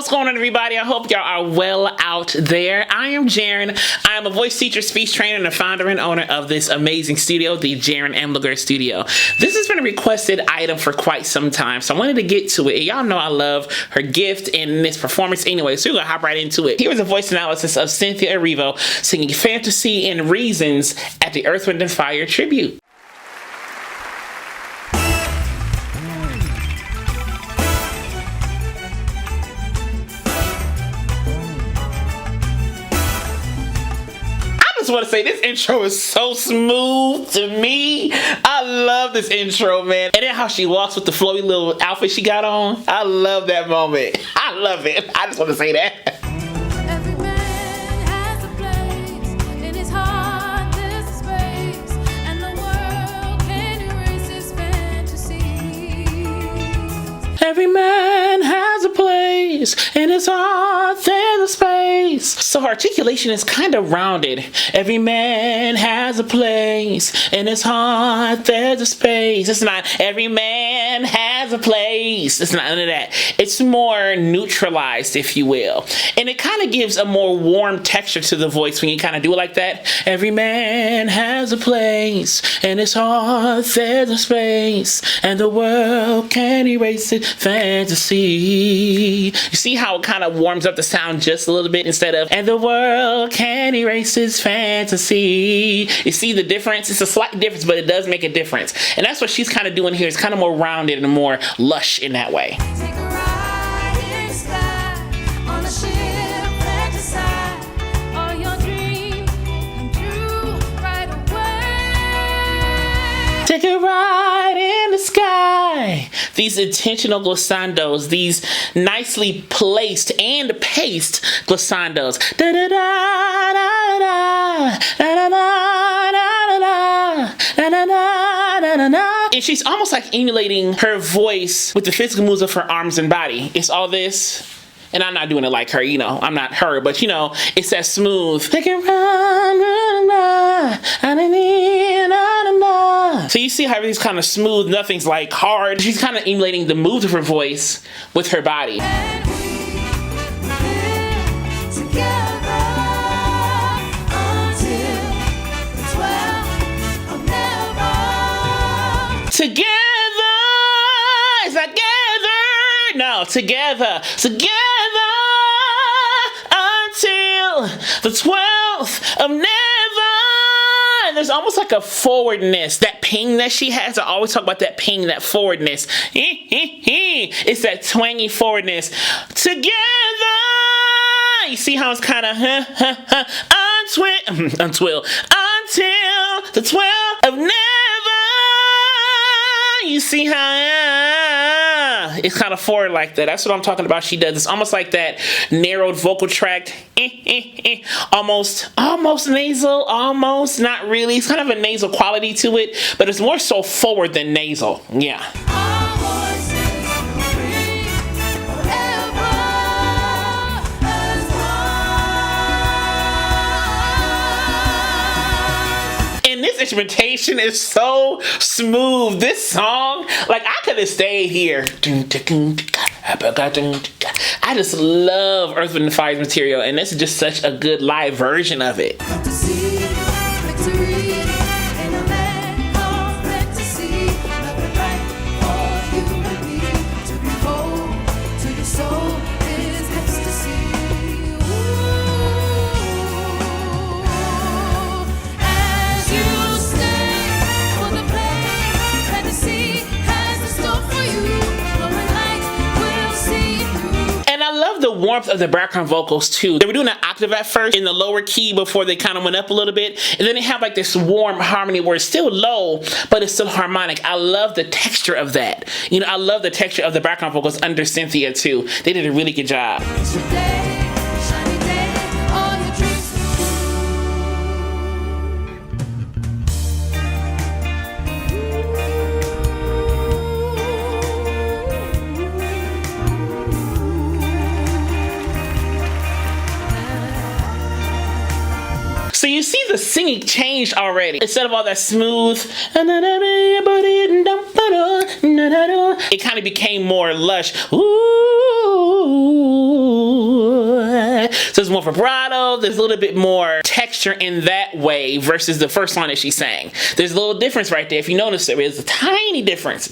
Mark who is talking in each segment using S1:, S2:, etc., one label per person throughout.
S1: What's going on, everybody? I hope y'all are well out there. I am Jaren. I am a voice teacher, speech trainer, and the founder and owner of this amazing studio, the Jaren Ambliger Studio. This has been a requested item for quite some time, so I wanted to get to it. Y'all know I love her gift and this performance anyway, so we're gonna hop right into it. Here is a voice analysis of CYNTHIA ERIVO singing Fantasy and Reasons at the Earth, Wind & Fire tribute. I want to say this intro is so smooth to me. I love this intro, man. And then how she walks with the flowy little outfit she got on. I love that moment. I love it. I just want to say that.
S2: Every man has a place in his heart, there's a space, and the world can erase his fantasies.
S1: Every man has a place in his heart, there's a space. So her articulation is kind of rounded. Every man has a place in his heart, there's a space. It's not every man has a place. It's not none of that. It's more neutralized, if you will. And it kind of gives a more warm texture to the voice when you kind of do it like that. Every man has a place in his heart, there's a space, and the world can't erase it. Fantasy. You see how it kind of warms up the sound just a little bit instead of, and the world can't erase its fantasy. You see the difference? It's a slight difference, but it does make a difference. And that's what she's kind of doing here. It's kind of more rounded and more lush in that way.
S2: Take a ride in the sky on a ship that decide all your dreams come true right away.
S1: Take a ride in the sky. These intentional glissandos, these nicely placed and paced glissandos. Da da da da da da da da da da da. And she's almost like emulating her voice with the physical moves of her arms and body. It's all this. And I'm not doing it like her, you know, I'm not her, but you know, it's that smooth. So you see how everything's kind of smooth, nothing's like hard. She's kind of emulating the moves of her voice with her body.
S2: And we live together until the 12th of never.
S1: Together, is that together? No, together, together until the 12th of never. And there's almost like a forwardness, that ping that she has. I always talk about that ping, that forwardness. It's that twangy forwardness. Together, you see how it's kind of untwill until the 12th of never. You see how it's kind of forward like that. That's what I'm talking about. She does. It's almost like that narrowed vocal tract. Almost nasal, almost not really. It's kind of a nasal quality to it, but it's more so forward than nasal. Yeah.
S2: Our voices ring forever as one.
S1: And this instrumentation is so smooth. This song, like I could have stayed here. I just love Earth, Wind & Fire's material, and this is just such a good live version of it.
S2: To see victory in a land of fantasy. Nothing right for you and me to behold. To your soul is ecstasy. Ooh. As you stay for the place fantasy has in store for you. Glowing light will see you through.
S1: And I love the warmth of the background vocals too. They were doing an octave at first in the lower key before they kind of went up a little bit. And then they have like this warm harmony where it's still low, but it's still harmonic. I love the texture of that. You know, I love the texture of the background vocals under CYNTHIA too. They did a really good job.
S2: It's your day, shiny day, all your dreams come true.
S1: So you see the singing changed already. Instead of all that smooth, it kind of became more lush. Ooh. So it's more vibrato. There's a little bit more texture in that way versus the first song that she sang. There's a little difference right there. If you notice, there is a tiny difference.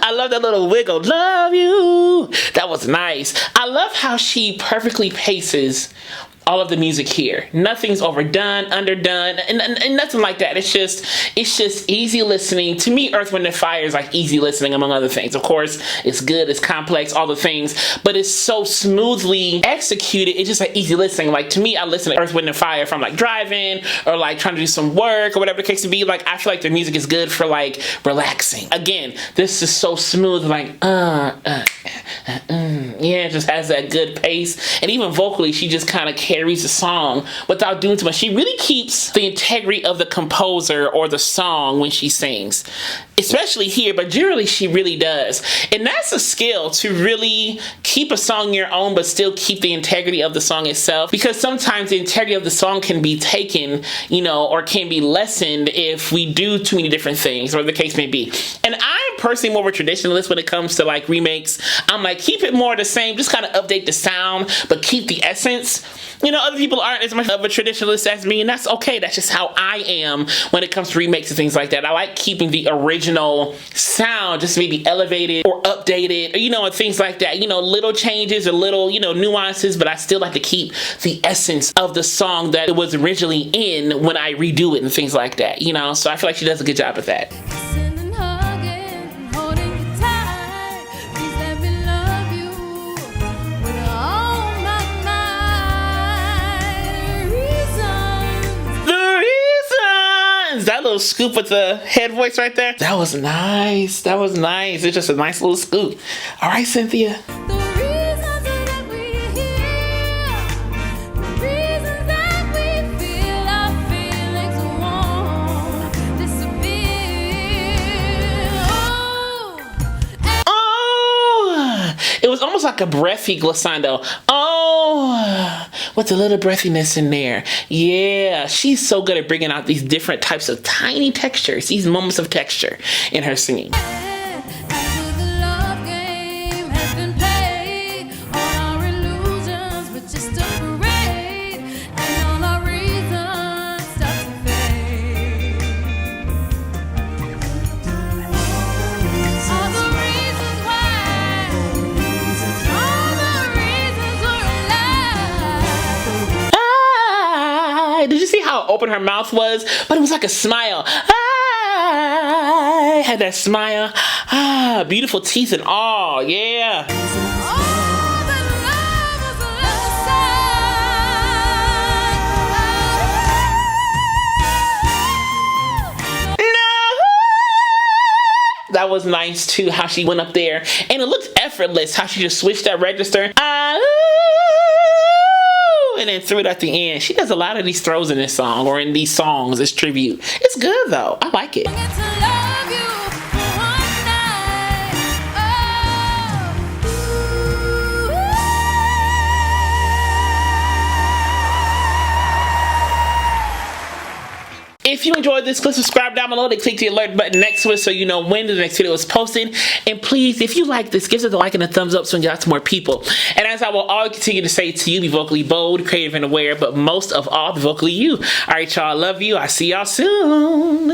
S1: I love that little wiggle. Love you. That was nice. I love how she perfectly paces all of the music here. Nothing's overdone, underdone, and nothing like that. It's just easy listening. To me, Earth, Wind & Fire is like easy listening, among other things. Of course, it's good, it's complex, all the things, but it's so smoothly executed. It's just like easy listening. Like, to me, I listen to Earth, Wind & Fire from like driving or like trying to do some work or whatever the case may be. Like, I feel like their music is good for like relaxing. Again, this is so smooth, like yeah, it just has that good pace. And even vocally, she just kind of carries the song without doing too much. She really keeps the integrity of the composer or the song when she sings, especially here, but generally she really does. And that's a skill, to really keep a song your own but still keep the integrity of the song itself, because sometimes the integrity of the song can be taken, you know, or can be lessened if we do too many different things, or the case may be. And I'm personally more of a traditionalist when it comes to like remakes. I'm like, keep it more the same, just kind of update the sound but keep the essence. You know, other people aren't as much of a traditionalist as me, and that's okay. That's just how I am when it comes to remakes and things like that. I like keeping the original sound, just maybe elevated or updated, or, you know, and things like that. You know, little changes or little, you know, nuances, but I still like to keep the essence of the song that it was originally in when I redo it and things like that, you know? So I feel like she does a good job of that. That little scoop with the head voice right there, that was nice. That was nice. It's just a nice little scoop. All right, Cynthia. It was almost like a breathy glissando. Oh, with a little breathiness in there. Yeah, she's so good at bringing out these different types of tiny textures, these moments of texture in her singing. Did you see how open her mouth was? But it was like a smile. I had that smile. Beautiful teeth and all. Yeah. That was nice too, how she went up there. And it looked effortless, how she just switched that register. And then threw it at the end. She does a lot of these throws in this song, or in these songs as tribute. It's good though. I like it. If you enjoyed this, click subscribe down below. Then click the alert button next to it so you know when the next video is posted. And please, if you like this, give it a like and a thumbs up so we get out to more people. And as I will always continue to say to you, be vocally bold, creative, and aware, but most of all, be vocally you. All right, y'all. I love you. I'll see y'all soon.